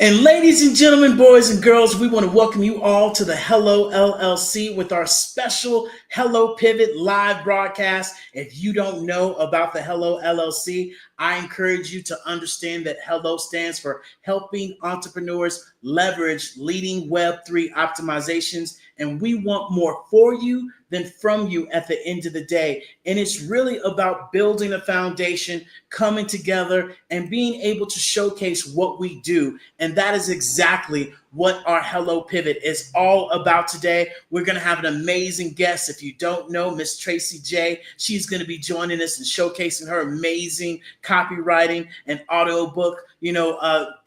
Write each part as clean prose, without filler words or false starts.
And ladies and gentlemen, boys and girls, we want to welcome you all to the Hello LLC with our special Hello Pivot live broadcast. If you don't know about the Hello LLC, I encourage you to understand that Hello stands for helping entrepreneurs leverage leading Web3 optimizations. And we want more for you than from you at the end of the day. And it's really about building a foundation, coming together, and being able to showcase what we do. And that is exactly what our Hello Pivot is all about today. We're going to have an amazing guest. If you don't know, Miss Tracy J, she's going to be joining us and showcasing her amazing copywriting and audiobook,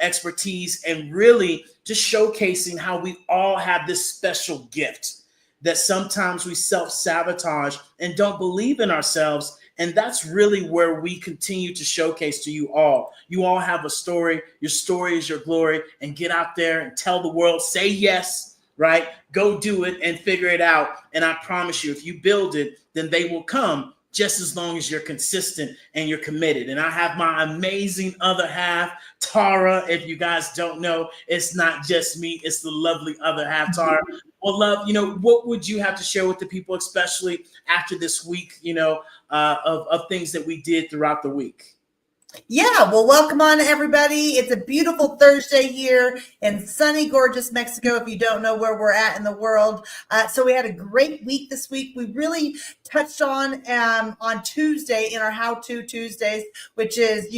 expertise, and really just showcasing how we all have this special gift that sometimes we self-sabotage and don't believe in ourselves. And that's really where we continue to showcase to you all. You all have a story. Your story is your glory. And get out there and tell the world, say yes, right? Go do it and figure it out. And I promise you, if you build it, then they will come, just as long as you're consistent and you're committed. And I have my amazing other half, Tara. If you guys don't know, it's not just me, it's the lovely other half, Tara. Well, love, what would you have to share with the people, especially after this week, of things that we did throughout the week? Yeah, well, welcome on everybody. It's a beautiful Thursday here in sunny, gorgeous Mexico, if you don't know where we're at in the world. So we had a great week this week. We really touched on Tuesday in our How To Tuesdays, which is,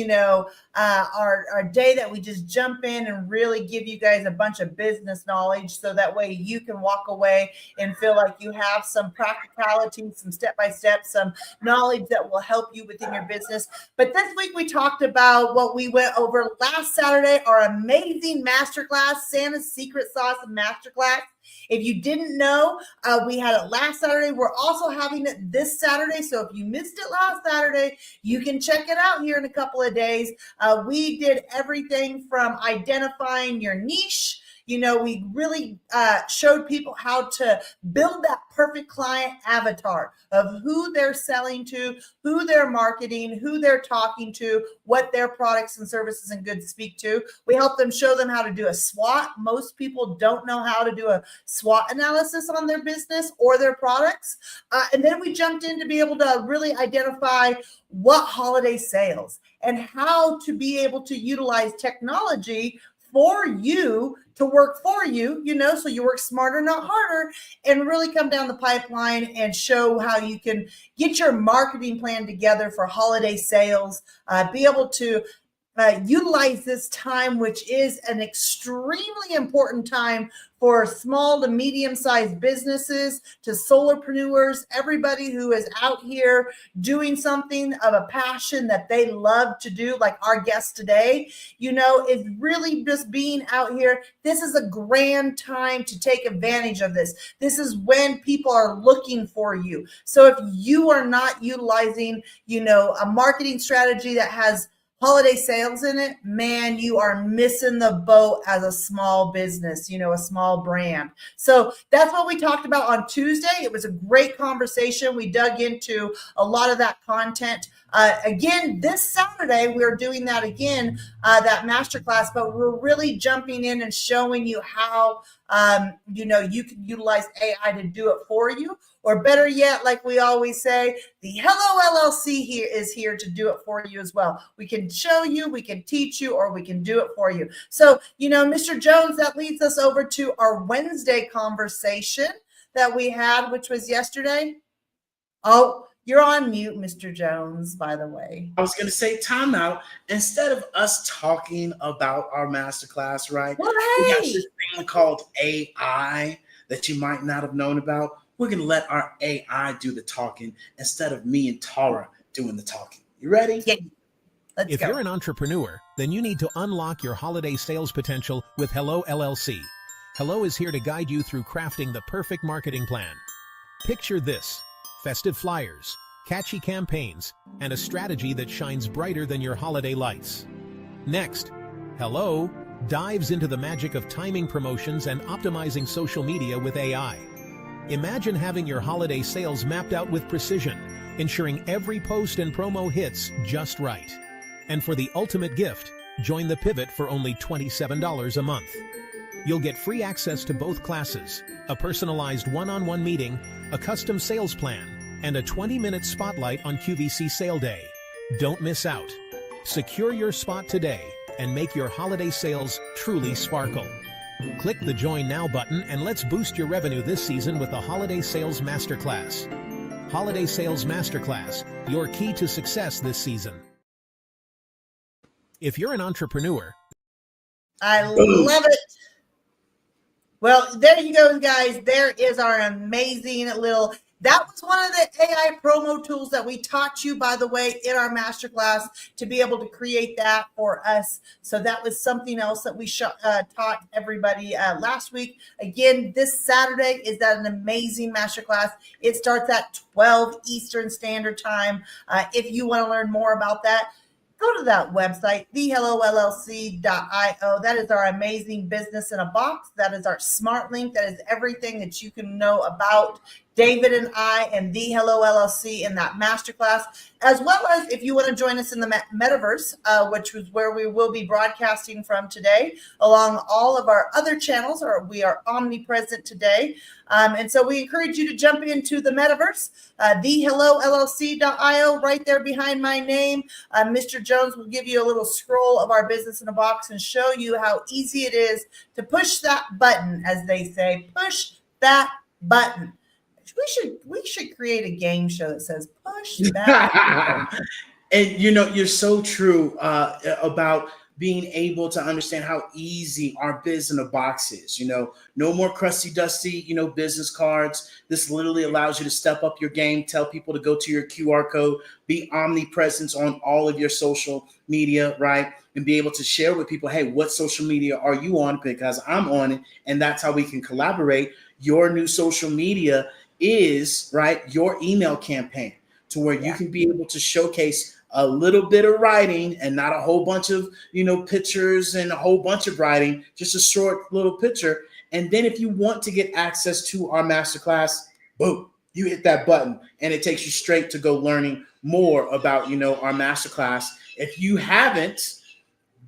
our day that we just jump in and really give you guys a bunch of business knowledge so that way you can walk away and feel like you have some practicality, some step-by-step, some knowledge that will help you within your business. But this week we talked about what we went over last Saturday, our amazing masterclass, Santa's Secret Sauce Masterclass. If you didn't know, we had it last Saturday. We're also having it this Saturday. So if you missed it last Saturday, you can check it out here in a couple of days. We did everything from identifying your niche. We really showed people how to build that perfect client avatar of who they're selling to, who they're marketing, who they're talking to, what their products and services and goods speak to. We help them show them how to do a SWOT. Most people don't know how to do a SWOT analysis on their business or their products. And then we jumped in to be able to really identify what holiday sales and how to be able to utilize technology for you to work for you, so you work smarter, not harder, and really come down the pipeline and show how you can get your marketing plan together for holiday sales, be able to utilize this time, which is an extremely important time for small to medium-sized businesses, to solopreneurs, everybody who is out here doing something of a passion that they love to do, like our guest today, is really just being out here. This is a grand time to take advantage of this. This is when people are looking for you. So if you are not utilizing, a marketing strategy that has holiday sales in it, man, you are missing the boat as a small business, a small brand. So that's what we talked about on Tuesday. It was a great conversation. We dug into a lot of that content. Again, this Saturday, we're doing that again, that masterclass, but we're really jumping in and showing you how, you can utilize AI to do it for you. Or better yet, like we always say, the Hello LLC is here to do it for you as well. We can show you, we can teach you, or we can do it for you. So, Mr. Jones, that leads us over to our Wednesday conversation that we had, which was yesterday. Oh, you're on mute, Mr. Jones, by the way. I was going to say timeout. Instead of us talking about our masterclass, right? Well, We got hey. this thing called AI that you might not have known about. We're going to let our AI do the talking instead of me and Tara doing the talking. You ready? Yeah. Let's If go. you're an entrepreneur, then you need to unlock your holiday sales potential with Hello LLC. Hello is here to guide you through crafting the perfect marketing plan. Picture this: festive flyers, catchy campaigns, and a strategy that shines brighter than your holiday lights. Next, Hello dives into the magic of timing promotions and optimizing social media with AI. Imagine having your holiday sales mapped out with precision, ensuring every post and promo hits just right. And for the ultimate gift, Join the Pivot for only $27 a month. You'll get free access to both classes, a personalized one-on-one meeting, a custom sales plan, and a 20-minute spotlight on QVC sale day. Don't miss out. Secure your spot today and make your holiday sales truly sparkle. Click the Join Now button and let's boost your revenue this season with the Holiday Sales Masterclass. Holiday Sales Masterclass, your key to success this season. If you're an entrepreneur, I love it. Well, there you go, guys. There is our amazing little, that was one of the AI promo tools that we taught you, by the way, in our masterclass to be able to create that for us. So that was something else that we taught everybody last week. Again, this Saturday is that an amazing masterclass. It starts at 12 Eastern Standard Time. If you want to learn more about that, go to that website, thehellollc.io. That is our amazing business in a box. That is our smart link. That is everything that you can know about David and I and the Hello LLC in that masterclass, as well as if you want to join us in the metaverse, which was where we will be broadcasting from today, along all of our other channels, or we are omnipresent today. And so we encourage you to jump into the metaverse, thehellollc.io, right there behind my name. Mr. Jones will give you a little scroll of our business in a box and show you how easy it is to push that button, as they say, push that button. We should create a game show that says push that. And you're so true about being able to understand how easy our biz in a box is. No more crusty dusty business cards. This literally allows you to step up your game, tell people to go to your QR code, be omnipresent on all of your social media, right? And be able to share with people, hey, what social media are you on? Because I'm on it, and that's how we can collaborate. Your new social media is, right, your email campaign, to where you can be able to showcase a little bit of writing and not a whole bunch of pictures and a whole bunch of writing, just a short little picture. And then if you want to get access to our masterclass, boom, you hit that button and it takes you straight to go learning more about our masterclass. If you haven't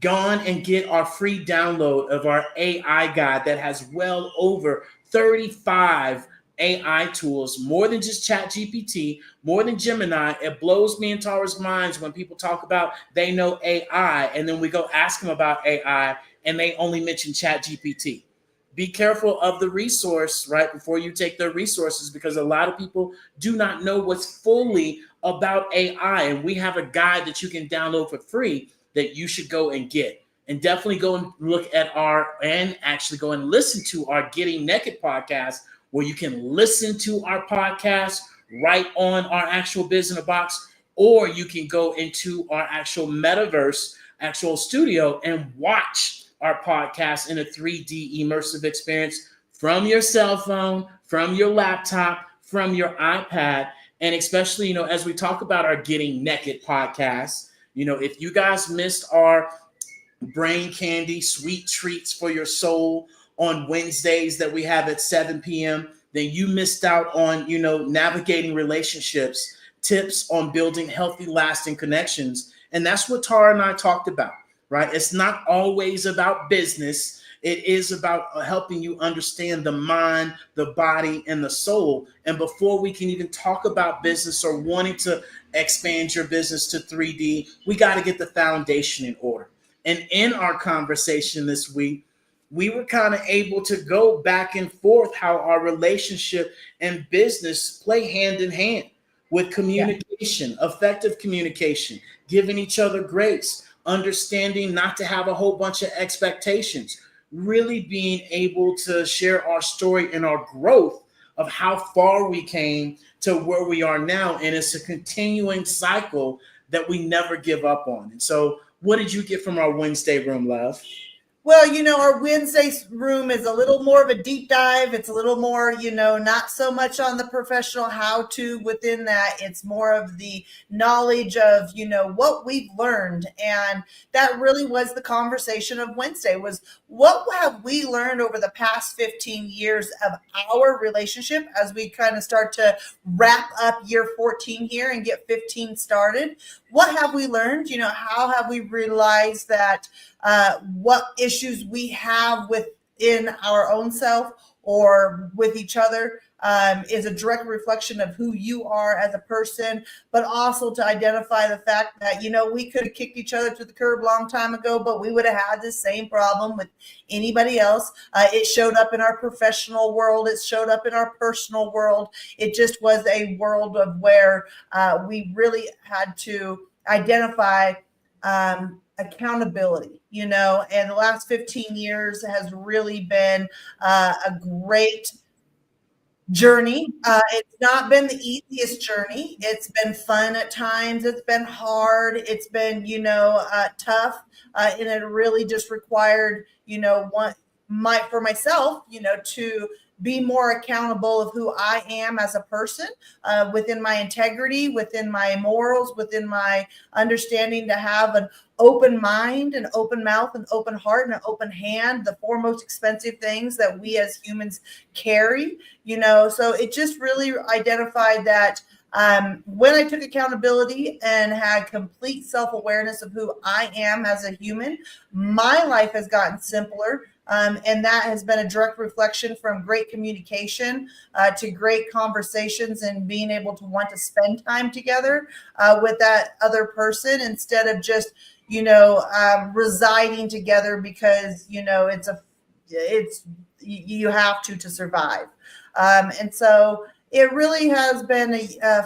gone and get our free download of our AI guide that has well over 35 AI tools, more than just ChatGPT, more than Gemini. It blows me and Tara's minds when people talk about they know AI, and then we go ask them about AI and they only mention ChatGPT. Be careful of the resource, right, before you take their resources, because a lot of people do not know what's fully about AI. And we have a guide that you can download for free that you should go and get. And definitely go and look at actually go and listen to our Getting Naked podcast, where you can listen to our podcast right on our actual Biz in a Box, or you can go into our actual metaverse, actual studio, and watch our podcast in a 3D immersive experience from your cell phone, from your laptop, from your iPad. And especially, as we talk about our Getting Naked podcast, if you guys missed our brain candy, sweet treats for your soul on Wednesdays that we have at 7 p.m., then you missed out on, navigating relationships, tips on building healthy, lasting connections. And that's what Tara and I talked about, right? It's not always about business. It is about helping you understand the mind, the body, and the soul. And before we can even talk about business or wanting to expand your business to 3D, we got to get the foundation in order. And in our conversation this week, we were kind of able to go back and forth how our relationship and business play hand in hand with communication, effective communication, giving each other grace, understanding not to have a whole bunch of expectations, really being able to share our story and our growth of how far we came to where we are now. And it's a continuing cycle that we never give up on. And so what did you get from our Wednesday room, love? Well, our Wednesday room is a little more of a deep dive. It's a little more, not so much on the professional how to within that. It's more of the knowledge of, what we've learned. And that really was the conversation of Wednesday was what have we learned over the past 15 years of our relationship as we kind of start to wrap up year 14 here and get 15 started. What have we learned? How have we realized that what issues we have within our own self or with each other is a direct reflection of who you are as a person, but also to identify the fact that, we could have kicked each other to the curb a long time ago, but we would have had the same problem with anybody else. It showed up in our professional world. It showed up in our personal world. It just was a world of where we really had to identify accountability, and the last 15 years has really been a great journey. It's not been the easiest journey. It's been fun at times. It's been hard. It's been, tough. And it really just required, for myself, to be more accountable of who I am as a person, within my integrity, within my morals, within my understanding to have an open mind, an open mouth, an open heart, and an open hand, the four most expensive things that we as humans carry, so it just really identified that when I took accountability and had complete self-awareness of who I am as a human, my life has gotten simpler. And that has been a direct reflection from great communication to great conversations and being able to want to spend time together with that other person instead of just, residing together because, it's you have to survive. And so it really has been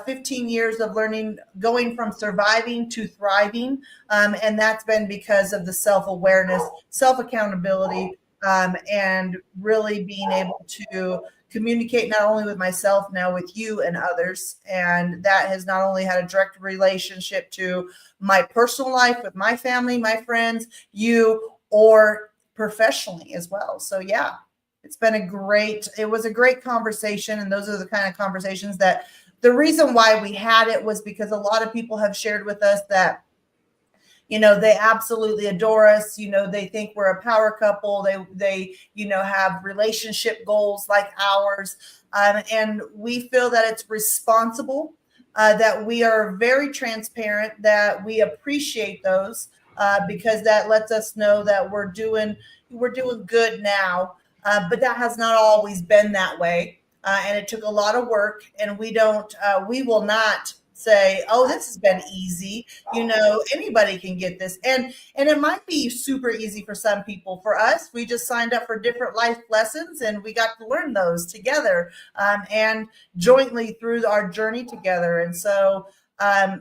15 years of learning, going from surviving to thriving. And that's been because of the self-awareness, self-accountability, and really being able to communicate not only with myself, now with you and others. And that has not only had a direct relationship to my personal life with my family, my friends, you, or professionally as well. So yeah, it was a great conversation. And those are the kind of conversations that the reason why we had it was because a lot of people have shared with us that they absolutely adore us. They think we're a power couple. They have relationship goals like ours. And we feel that it's responsible, that we are very transparent, that we appreciate those, because that lets us know that we're doing good now. But that has not always been that way. And it took a lot of work, and we will not say, oh, this has been easy. Anybody can get this. And it might be super easy for some people. For us, we just signed up for different life lessons and we got to learn those together, and jointly through our journey together. And so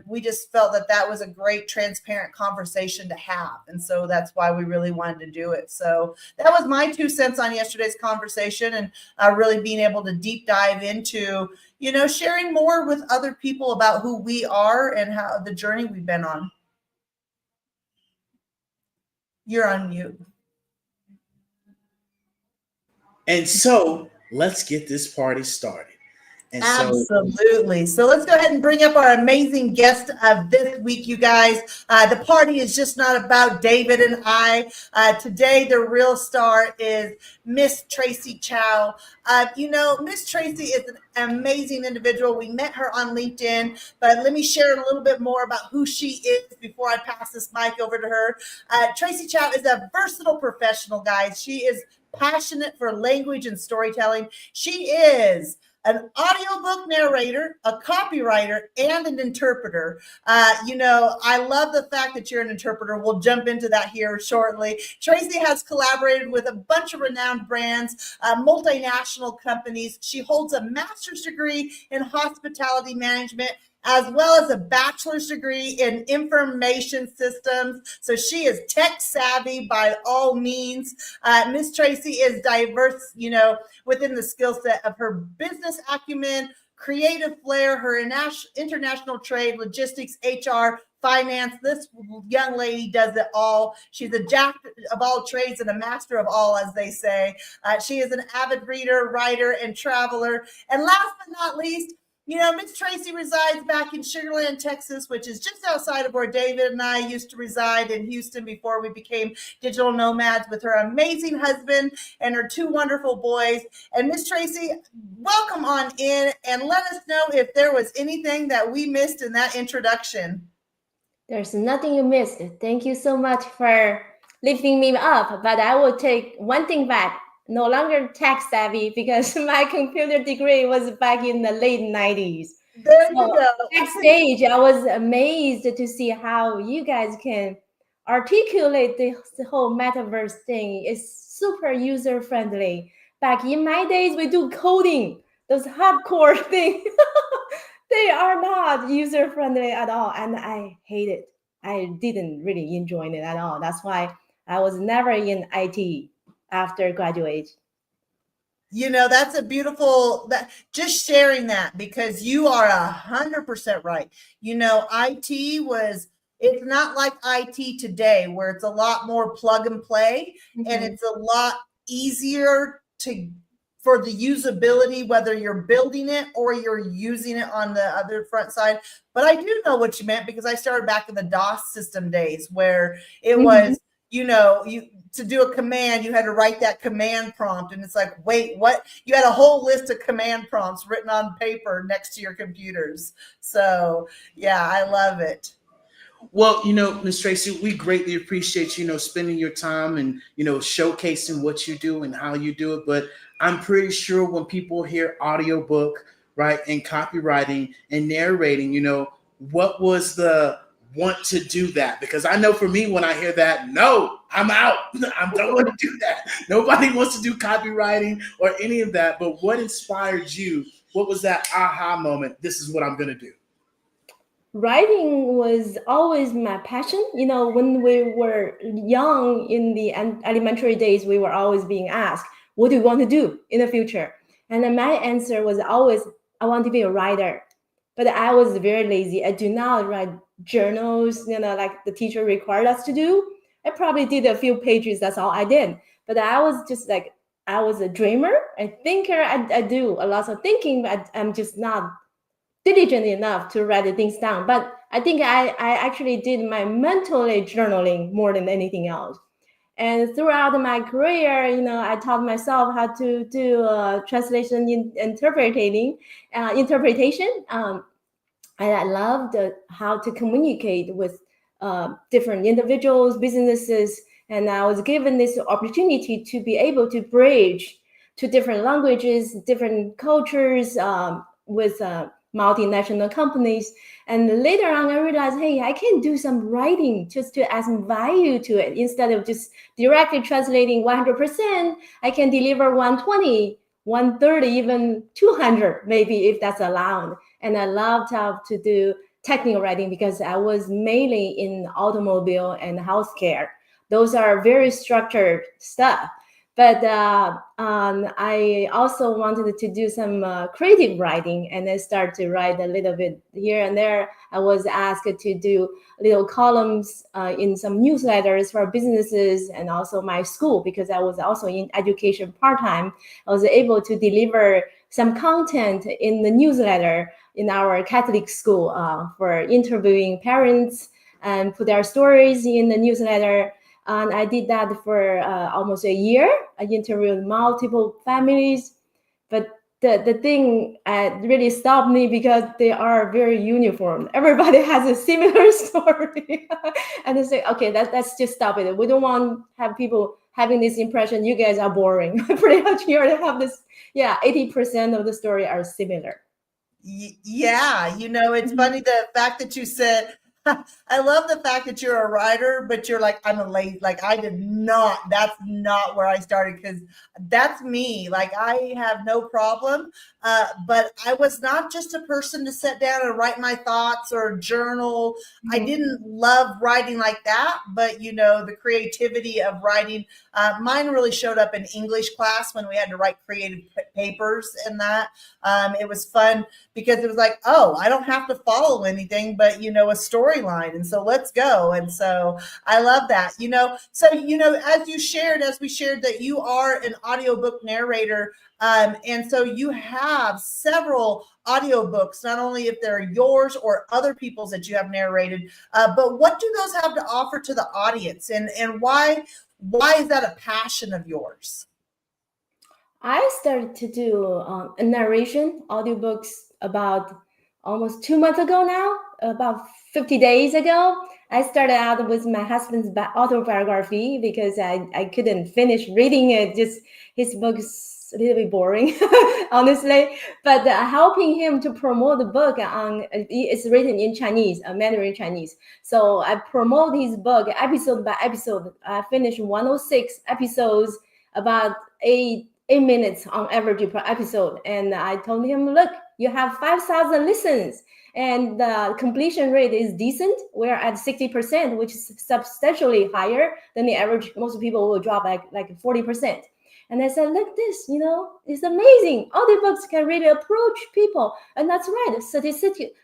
we just felt that was a great transparent conversation to have. And so that's why we really wanted to do it. So that was my 2 cents on yesterday's conversation, and really being able to deep dive into, sharing more with other people about who we are and how the journey we've been on. You're on mute. And so let's get this party started. And Absolutely. So let's go ahead and bring up our amazing guest of this week, you guys. The party is just not about David and I. Today, the real star is Miss Tracy Chow. Miss Tracy is an amazing individual. We met her on LinkedIn, but let me share a little bit more about who she is before I pass this mic over to her. Tracy Chow is a versatile professional, guys. She is passionate for language and storytelling. She is an audiobook narrator, a copywriter, and an interpreter. I love the fact that you're an interpreter. We'll jump into that here shortly. Tracy has collaborated with a bunch of renowned brands, multinational companies. She holds a master's degree in hospitality management, as well as a bachelor's degree in information systems. So she is tech savvy by all means. Miss Tracy is diverse, within the skill set of her business acumen, creative flair, her international trade, logistics, HR, finance. This young lady does it all. She's a jack of all trades and a master of all, as they say. She is an avid reader, writer, and traveler. And last but not least, Miss Tracy resides back in Sugar Land, Texas, which is just outside of where David and I used to reside in Houston before we became digital nomads, with her amazing husband and her 2 wonderful boys. And Miss Tracy, welcome on in, and let us know if there was anything that we missed in that introduction. There's nothing you missed. Thank you so much for lifting me up. But I will take one thing back. No longer tech savvy, because my computer degree was back in the late 90s. There you go. Backstage, I was amazed to see how you guys can articulate the whole metaverse thing. It's super user friendly. Back in my days, we do coding, those hardcore things. They are not user friendly at all, and I hate it. I didn't really enjoy it at all. That's why I was never in IT after graduate. That's a beautiful, just sharing that, because you are 100% right. It's not like IT today, where it's a lot more plug and play, and it's a lot easier for the usability, whether you're building it or you're using it on the other front side. But I do know what you meant, because I started back in the DOS system days, where it was, to do a command, you had to write that command prompt. And it's like, wait, what? You had a whole list of command prompts written on paper next to your computers. So yeah, I love it. Well, Ms. Tracy, we greatly appreciate, spending your time and, showcasing what you do and how you do it. But I'm pretty sure when people hear audiobook, right, and copywriting and narrating, what was the want to do that? Because I know for me, when I hear that, no, I'm out. I don't want to do that. Nobody wants to do copywriting or any of that. But what inspired you? What was that aha moment? This is what I'm going to do. Writing was always my passion. When we were young in the elementary days, we were always being asked, what do you want to do in the future? And then my answer was always, I want to be a writer. But I was very lazy. I do not write journals, like the teacher required us to do. I probably did a few pages. That's all I did. But I was just like, I was a dreamer, a thinker. I do a lot of thinking, but I'm just not diligent enough to write the things down. But I think I actually did my mentally journaling more than anything else. And throughout my career, I taught myself how to do translation interpretation. And I loved how to communicate with different individuals, businesses. And I was given this opportunity to be able to bridge to different languages, different cultures with multinational companies. And later on, I realized, hey, I can do some writing just to add some value to it. Instead of just directly translating 100%, I can deliver 120, 130, even 200, maybe, if that's allowed. And I loved how to do technical writing, because I was mainly in automobile and healthcare. Those are very structured stuff. But I also wanted to do some creative writing, and I started to write a little bit here and there. I was asked to do little columns in some newsletters for businesses, and also my school, because I was also in education part-time. I was able to deliver some content in the newsletter in our Catholic school for interviewing parents and put their stories in the newsletter. And I did that for almost a year. I interviewed multiple families, but the thing really stopped me, because they are very uniform. Everybody has a similar story. And I say, okay, let's just stop it. We don't want to have people having this impression, you guys are boring. Pretty much here to have this, 80% of the story are similar. Yeah, it's funny, the fact that you said, I love the fact that you're a writer, but you're like, I'm a lazy, like that's not where I started, because that's me. Like, I have no problem. But I was not just a person to sit down and write my thoughts or journal. Mm-hmm. I didn't love writing like that, but the creativity of writing, mine really showed up in English class when we had to write creative papers and that. It was fun, because it was like, oh, I don't have to follow anything, but a story storyline. And so let's go. And so I love that, so, as we shared that you are an audiobook narrator. And so you have several audiobooks, not only if they're yours or other people's that you have narrated, but what do those have to offer to the audience, and why is that a passion of yours? I started to do a narration audiobooks about almost 2 months ago now, about 50 days ago. I started out with my husband's autobiography because I couldn't finish reading it. Just his book is a little bit boring, honestly. But helping him to promote the book it's written in Chinese, Mandarin Chinese. So I promote his book episode by episode. I finished 106 episodes, about 8 minutes on average per episode. And I told him, look, you have 5,000 listens and the completion rate is decent. We're at 60%, which is substantially higher than the average. Most people will drop like 40%. And I said, look, this, it's amazing. Audiobooks can really approach people. And that's right.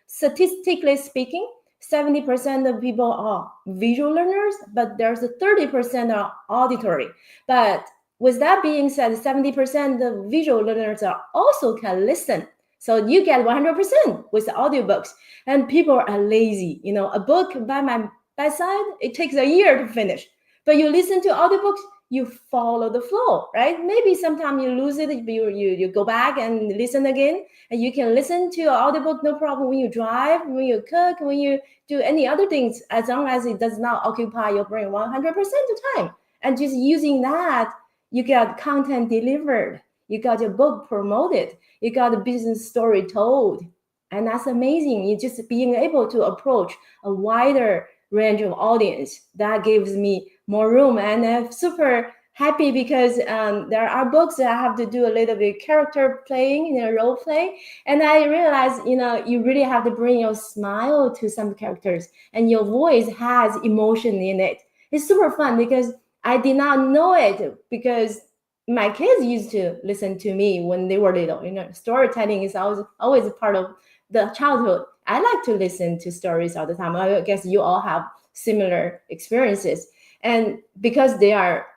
Statistically speaking, 70% of people are visual learners, but there's a 30% are auditory. But with that being said, 70% of visual learners also can listen. So you get 100% with audiobooks. And people are lazy. A book by my bedside, it takes a year to finish. But you listen to audiobooks, you follow the flow, right? Maybe sometimes you lose it, you go back and listen again, and you can listen to your audiobook no problem when you drive, when you cook, when you do any other things, as long as it does not occupy your brain 100% of the time. And just using that, you got content delivered, you got your book promoted, you got a business story told. And that's amazing. You just being able to approach a wider range of audience. That gives me more room. And I'm super happy because there are books that I have to do a little bit character playing, role play. And I realized, you really have to bring your smile to some characters, and your voice has emotion in it. It's super fun because I did not know it, because my kids used to listen to me when they were little. Storytelling is always a part of the childhood. I like to listen to stories all the time. I guess you all have similar experiences. And because they are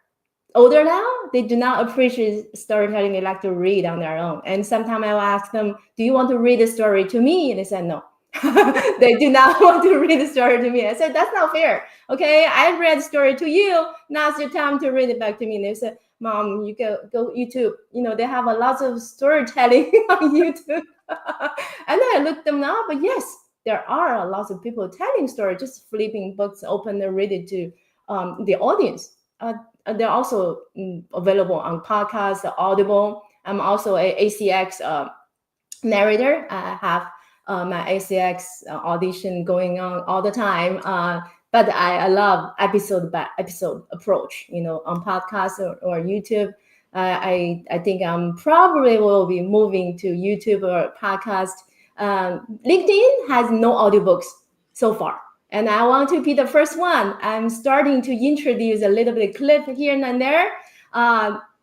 older now, they do not appreciate storytelling. They like to read on their own. And sometimes I will ask them, do you want to read a story to me? And they said, no. They do not want to read the story to me. I said, that's not fair. Okay, I read the story to you. Now it's your time to read it back to me. And they said, Mom, you go YouTube. They have a lot of storytelling on YouTube. And then I looked them up, but yes, there are a lot of people telling stories, just flipping books open and read it to the audience. They're also available on podcasts, Audible. I'm also a ACX narrator. I have my ACX audition going on all the time. But I love episode by episode approach, on podcasts or YouTube. I think I'm probably will be moving to YouTube or podcast. LinkedIn has no audiobooks so far, and I want to be the first one. I'm starting to introduce a little bit of clip here and there.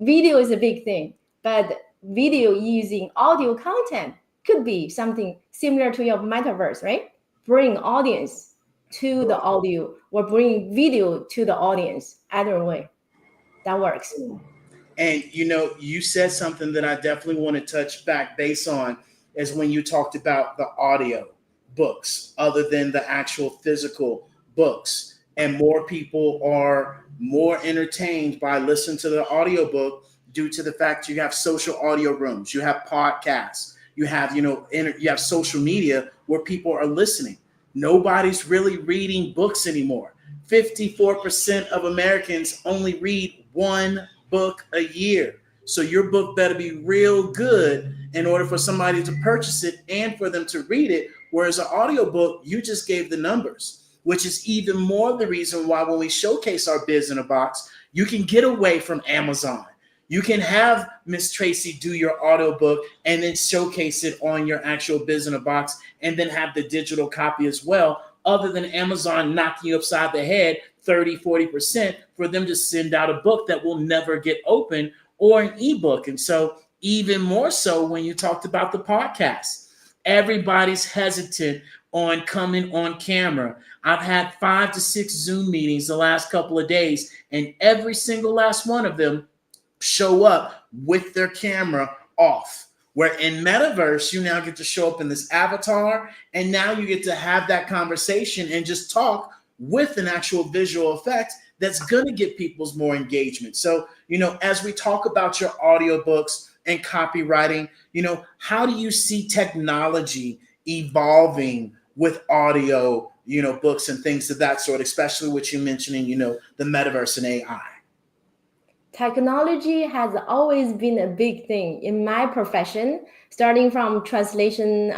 Video is a big thing, but video using audio content could be something similar to your metaverse, right? Bring audience to the audio or bring video to the audience. Either way, that works. And you said something that I definitely want to touch back base on, is when you talked about the audio books other than the actual physical books. And more people are more entertained by listening to the audiobook due to the fact you have social audio rooms, you have podcasts, you have, you have social media where people are listening. Nobody's really reading books anymore. 54% of Americans only read one book a year. So your book better be real good in order for somebody to purchase it and for them to read it. Whereas an audiobook, you just gave the numbers, which is even more the reason why when we showcase our Biz in a Box, you can get away from Amazon. You can have Miss Tracy do your audiobook and then showcase it on your actual Biz in a Box, and then have the digital copy as well, other than Amazon knocking you upside the head 30-40% for them to send out a book that will never get open, or an ebook. And so even more so when you talked about the podcast, everybody's hesitant on coming on camera. I've had 5 to 6 Zoom meetings the last couple of days, and every single last one of them show up with their camera off. Where in metaverse, you now get to show up in this avatar, and now you get to have that conversation and just talk with an actual visual effect that's going to get people's more engagement. So, as we talk about your audiobooks and copywriting, how do you see technology evolving with audio, books and things of that sort, especially what you mentioning, the metaverse and AI? Technology has always been a big thing in my profession. Starting from translation,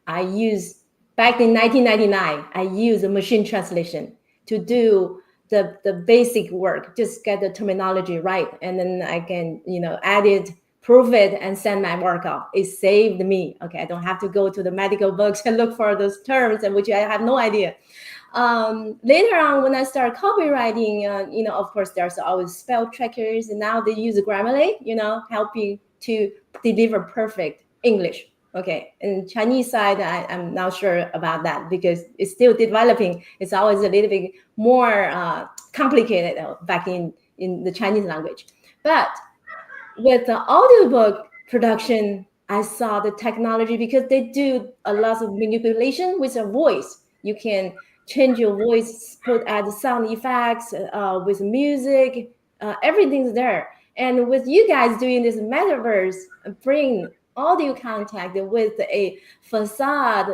I use back in 1999. I used a machine translation to do the basic work, just get the terminology right, and then I can add it, prove it, and send my work out. It saved me. Okay, I don't have to go to the medical books and look for those terms, and which I have no idea. Later on, when I start copywriting, of course, there's always spell checkers, and now they use Grammarly, helping to deliver perfect English. Okay, and Chinese side, I'm not sure about that because it's still developing. It's always a little bit more complicated back in the Chinese language. But with the audiobook production, I saw the technology because they do a lot of manipulation with your voice. You can change your voice, add sound effects with music, everything's there. And with you guys doing this metaverse, bring audio contact with a facade,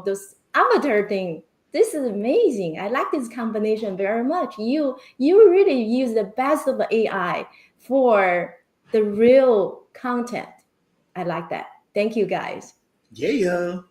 those avatar thing. This is amazing. I like this combination very much. You really use the best of AI for the real content. I like that. Thank you, guys. Yeah.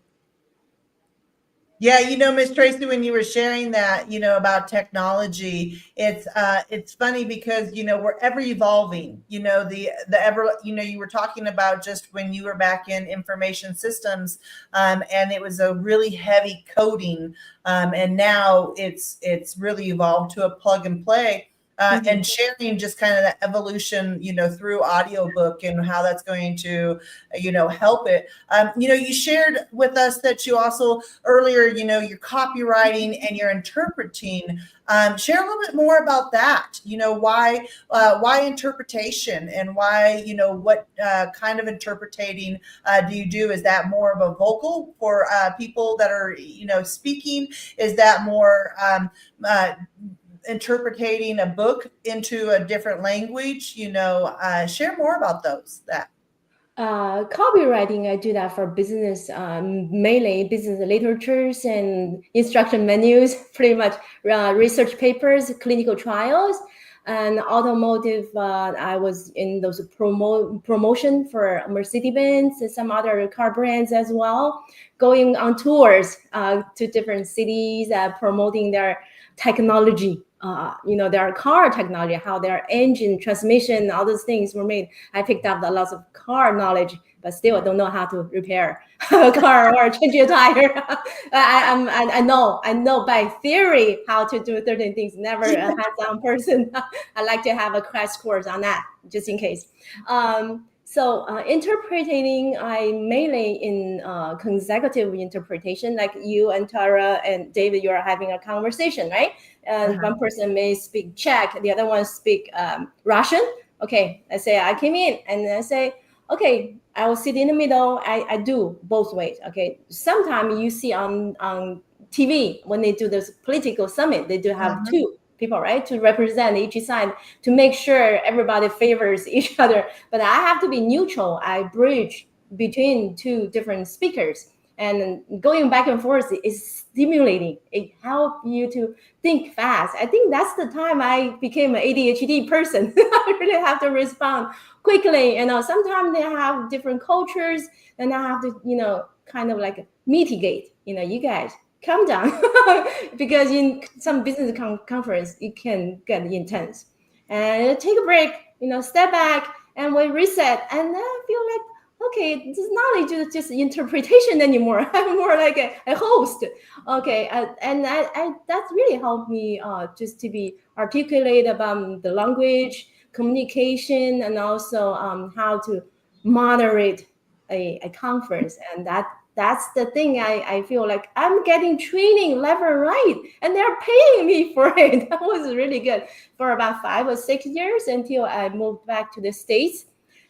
Yeah, Miss Tracy, when you were sharing that, about technology, it's funny because we're ever evolving. The ever, you were talking about just when you were back in information systems, and it was a really heavy coding, and now it's really evolved to a plug and play. And sharing just kind of the evolution, through audiobook and how that's going to, help it. You shared with us that you also earlier, your copywriting and your interpreting. Share a little bit more about that. Why interpretation and why, what kind of interpreting do you do? Is that more of a vocal for people that are, speaking? Is that more interpreting a book into a different language? Share more about that. Copywriting, I do that for business, mainly business literatures and instruction menus, pretty much research papers, clinical trials, and automotive. I was in those promotion for Mercedes-Benz and some other car brands as well, going on tours to different cities, promoting their technology. Their car technology, how their engine, transmission, all those things were made. I picked up a lot of car knowledge, but still I don't know how to repair a car or change a tire. I know by theory how to do certain things, never a hands-on person. I like to have a crash course on that, just in case. So interpreting, I mainly in consecutive interpretation, like you and Tara and David, you are having a conversation, right? And one person may speak Czech, the other one speak Russian. Okay, I say I came in and I say, okay, I will sit in the middle. I do both ways. Okay, sometimes you see on TV when they do this political summit, they do have two people, right, to represent each side to make sure everybody favors each other. But I have to be neutral. I bridge between two different speakers, and going back and forth is stimulating. It helps you to think fast. I think that's the time I became an ADHD person. I really have to respond quickly. Sometimes they have different cultures, and I have to, kind of like mitigate. You guys calm down because in some business conference it can get intense. And take a break, step back, and we reset. And then I feel like, okay, this is not just interpretation anymore. I'm more like a host. Okay, and I that's really helped me just to be articulate about the language, communication, and also how to moderate a conference. And that that's the thing. I feel like I'm getting training left and right, and they're paying me for it. That was really good for about 5 or 6 years until I moved back to the States,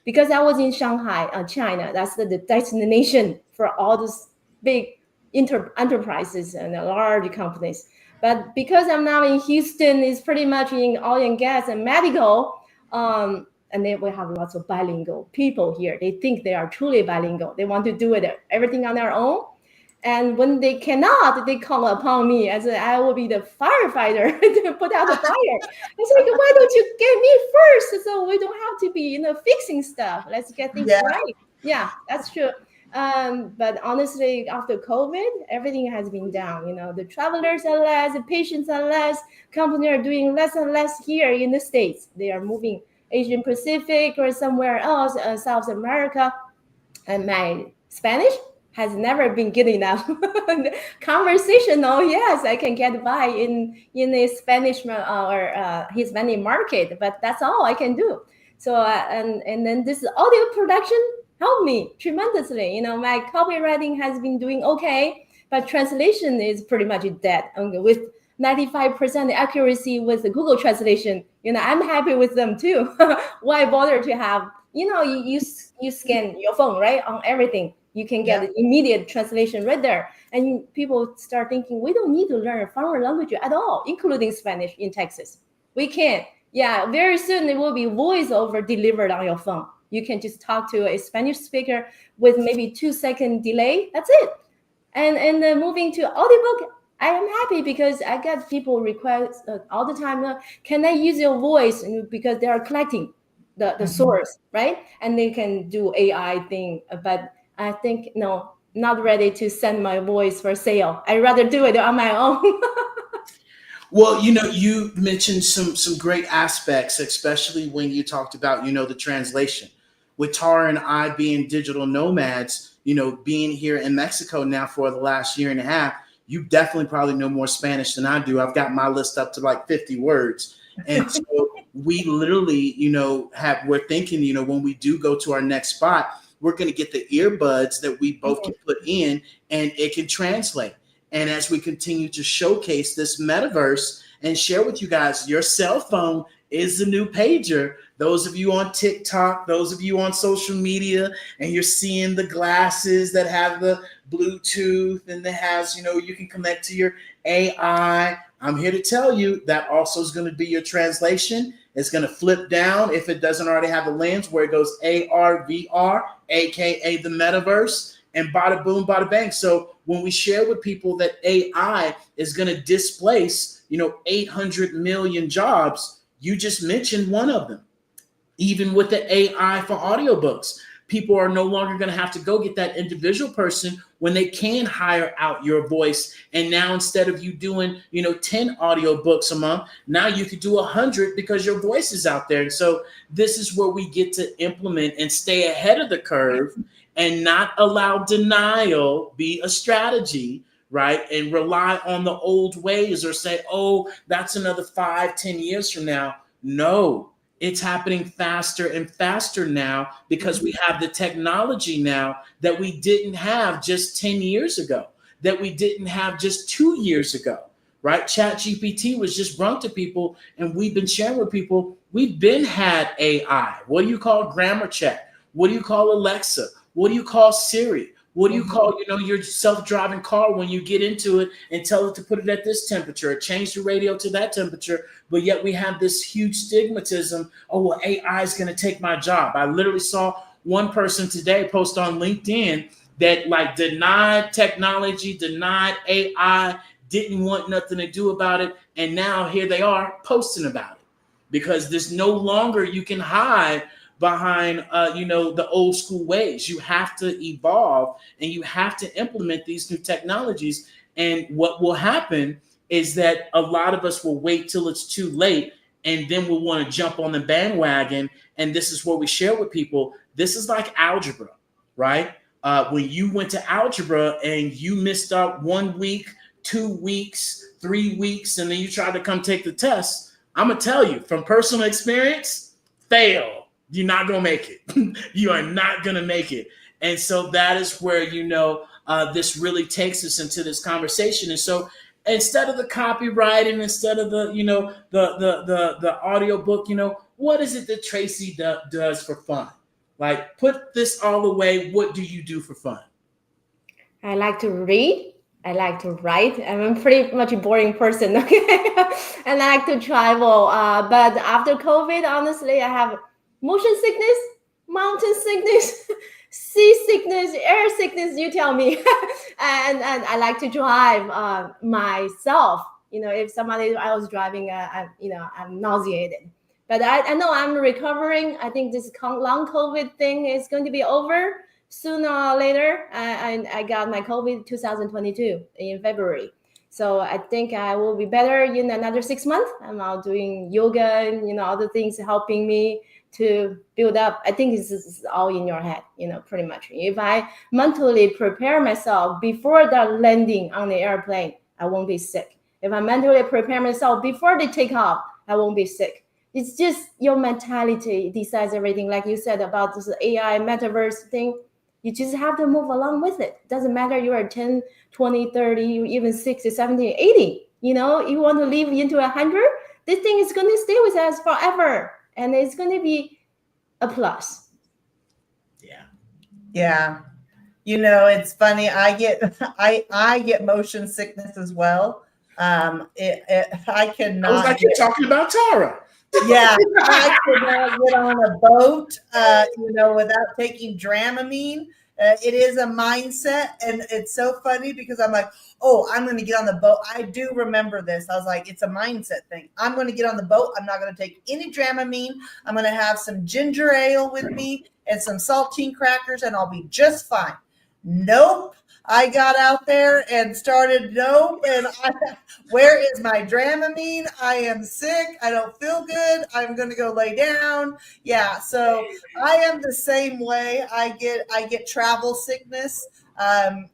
because I was in Shanghai, China. That's the destination for all those big enterprises and large companies. But because I'm now in Houston, it's pretty much in oil and gas and medical. And then we have lots of bilingual people here. They think they are truly bilingual. They want to do everything on their own. And when they cannot, they call upon me as I will be the firefighter to put out the fire. It's like, why don't you get me first, so we don't have to be fixing stuff? Let's get things right. Yeah, that's true. But honestly, after COVID, everything has been down. The travelers are less, the patients are less, companies are doing less and less here in the States. They are moving Asian Pacific or somewhere else, South America. And my Spanish has never been good enough. Conversational, yes, I can get by in a Spanish or Hispanic market, but that's all I can do. So and then this audio production helped me tremendously. My copywriting has been doing okay, but translation is pretty much dead. With 95% accuracy with the Google translation, I'm happy with them too. Why bother to have, you scan your phone, right, on everything. You can get immediate translation right there. And people start thinking, we don't need to learn a foreign language at all, including Spanish in Texas. We can. Yeah, very soon it will be voiceover delivered on your phone. You can just talk to a Spanish speaker with maybe 2-second delay. That's it. And then moving to audiobook, I am happy because I get people request all the time, can I use your voice? Because they are collecting the source, right? And they can do AI thing. But I think, no, not ready to send my voice for sale. I'd rather do it on my own. Well, you mentioned some great aspects, especially when you talked about, the translation. With Tara and I being digital nomads, being here in Mexico now for the last year and a half, you definitely probably know more Spanish than I do. I've got my list up to like 50 words. And so we literally, we're thinking, when we do go to our next spot, we're going to get the earbuds that we both can put in and it can translate. And as we continue to showcase this metaverse and share with you guys, your cell phone is the new pager. Those of you on TikTok, those of you on social media, and you're seeing the glasses that have the Bluetooth and that has, you can connect to your AI. I'm here to tell you that also is going to be your translation. It's going to flip down if it doesn't already have a lens where it goes AR, VR, AKA the metaverse, and bada boom, bada bang. So when we share with people that AI is going to displace, 800 million jobs, you just mentioned one of them. Even with the AI for audiobooks, people are no longer going to have to go get that individual person when they can hire out your voice. And now instead of you doing, 10 audiobooks a month, now you could do 100 because your voice is out there. And so this is where we get to implement and stay ahead of the curve and not allow denial be a strategy, right? And rely on the old ways or say, oh, that's another 5-10 years from now. No. It's happening faster and faster now because we have the technology now that we didn't have just 10 years ago, that we didn't have just 2 years ago, right? ChatGPT was just brought to people and we've been sharing with people, we've been had AI. What do you call grammar check? What do you call Alexa? What do you call Siri? What do you call, your self-driving car when you get into it and tell it to put it at this temperature, change the radio to that temperature, but yet we have this huge stigmatism. Oh, well, AI is going to take my job. I literally saw one person today post on LinkedIn that denied technology, denied AI, didn't want nothing to do about it. And now here they are posting about it because there's no longer you can hide behind, the old school ways. You have to evolve and you have to implement these new technologies. And what will happen is that a lot of us will wait till it's too late and then we'll want to jump on the bandwagon. And this is what we share with people. This is like algebra, right? When you went to algebra and you missed out 1 week, 2 weeks, 3 weeks, and then you tried to come take the test, I'm going to tell you from personal experience, fail. You're not going to make it. You are not going to make it. And so that is where, this really takes us into this conversation. And so instead of the copywriting, instead of the, the audiobook, what is it that Tracy does for fun? Like, put this all away. What do you do for fun? I like to read. I like to write. I'm a pretty much a boring person. Okay, and I like to travel. But after COVID, honestly, I have motion sickness, mountain sickness, sea sickness, air sickness. You tell me. and I like to drive myself. If somebody I was driving, I'm nauseated. But I know I'm recovering. I think this long COVID thing is going to be over sooner or later. I got my COVID 2022 in February. So I think I will be better in another 6 months. I'm out doing yoga and, other things helping me to build up. I think this is all in your head, pretty much. If I mentally prepare myself before the landing on the airplane, I won't be sick. If I mentally prepare myself before they take off, I won't be sick. It's just your mentality decides everything. Like you said about this AI metaverse thing, you just have to move along with it. Doesn't matter you are 10, 20, 30, even 60, 70, 80. You want to live into 100, this thing is going to stay with us forever. And it's going to be a plus. Yeah. Yeah. It's funny. I get motion sickness as well. I cannot. I was like, you're talking about Tara. Yeah, I cannot get on a boat, without taking Dramamine. It is a mindset, and it's so funny because I'm like, oh, I'm going to get on the boat. I do remember this. I was like, it's a mindset thing. I'm going to get on the boat. I'm not going to take any Dramamine. I'm going to have some ginger ale with me and some saltine crackers, and I'll be just fine. Nope. I got out there and started, where is my Dramamine? I am sick. I don't feel good. I'm going to go lay down. Yeah. So I am the same way. I get travel sickness. And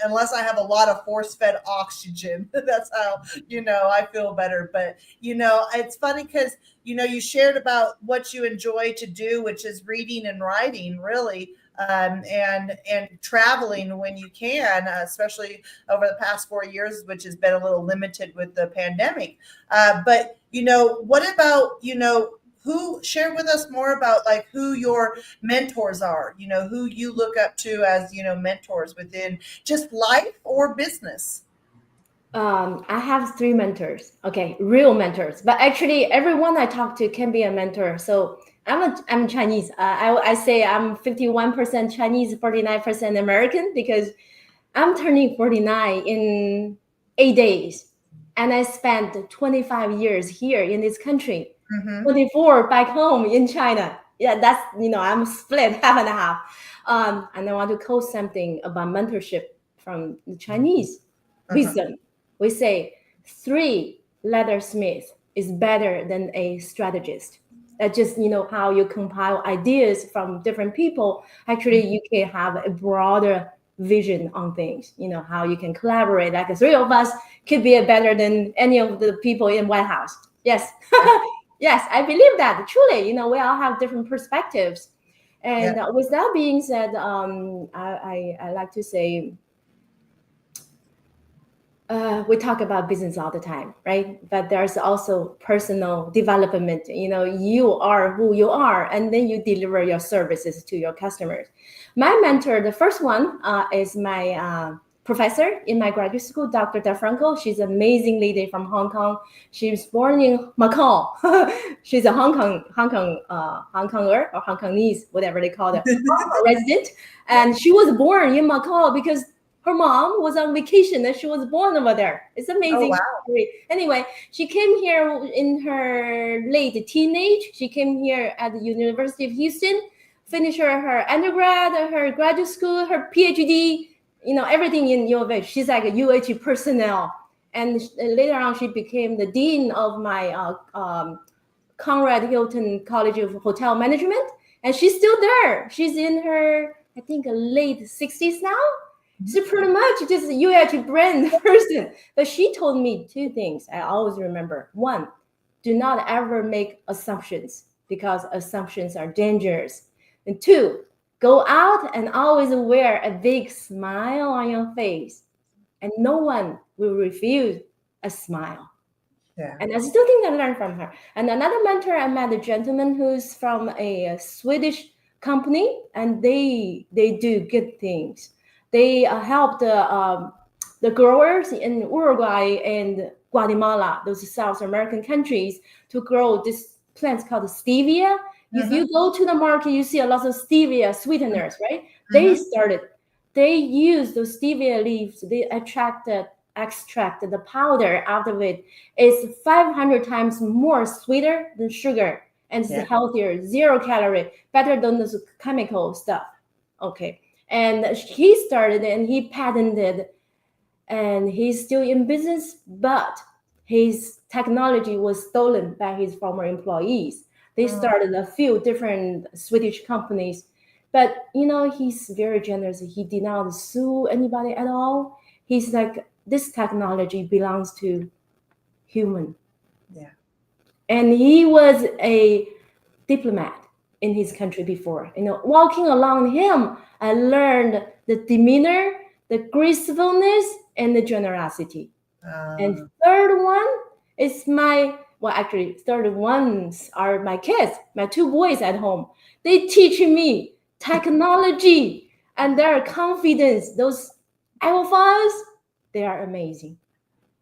unless I have a lot of force-fed oxygen, that's how, I feel better. But, it's funny because, you shared about what you enjoy to do, which is reading and writing, really. And traveling when you can, especially over the past 4 years, which has been a little limited with the pandemic. But, what about, who share with us more about like who your mentors are, who you look up to as, mentors within just life or business? I have 3 mentors. Okay, real mentors. But actually, everyone I talk to can be a mentor. So I'm Chinese. I say I'm 51% Chinese, 49% American because I'm turning 49 in 8 days. And I spent 25 years here in this country, 24 back home in China. Yeah, that's, I'm split half and a half. And I want to quote something about mentorship from the Chinese wisdom. We say 3 leathersmith is better than a strategist. That's just, how you compile ideas from different people. Actually, you can have a broader vision on things, how you can collaborate. Like the 3 of us could be better than any of the people in White House. Yes. Yes, I believe that. Truly, we all have different perspectives. And with that being said, I like to say, we talk about business all the time, right? But there's also personal development. You are who you are, and then you deliver your services to your customers. My mentor, the first one, is my professor in my graduate school, Dr. DeFranco. She's an amazing lady from Hong Kong. She was born in Macau. She's a Hong Konger or Hong Kongese, whatever they call it, resident. And she was born in Macau because her mom was on vacation and she was born over there. It's amazing. Oh, wow. Anyway, she came here in her late teenage. She came here at the University of Houston, finished her undergrad, her graduate school, her PhD, everything in U of H. She's like a UH personnel. And later on, she became the dean of my Conrad Hilton College of Hotel Management. And she's still there. She's in her, I think, late 60s now. She's pretty much just a UH brand person. But she told me 2 things I always remember. 1, do not ever make assumptions because assumptions are dangerous. And 2, Go out and always wear a big smile on your face, and no one will refuse a smile. Yeah. And that's the thing I learned from her. And another mentor, I met a gentleman who's from a Swedish company, and they do good things. They help the growers in Uruguay and Guatemala, those South American countries, to grow this plant called stevia. If you go to the market, you see a lot of stevia sweeteners, right? They use those stevia leaves. They extract the powder out of it. It's 500 times more sweeter than sugar, and it's healthier, 0 calorie, better than those chemical stuff. Okay. And he started and he patented, and he's still in business, but his technology was stolen by his former employees. They started a few different Swedish companies, but he's very generous. He did not sue anybody at all. He's like, this technology belongs to human. Yeah. And he was a diplomat in his country before. Walking along him, I learned the demeanor, the gracefulness, and the generosity. And third one is third ones are my kids, my 2 boys at home. They teach me technology and their confidence. Those alphas, they are amazing.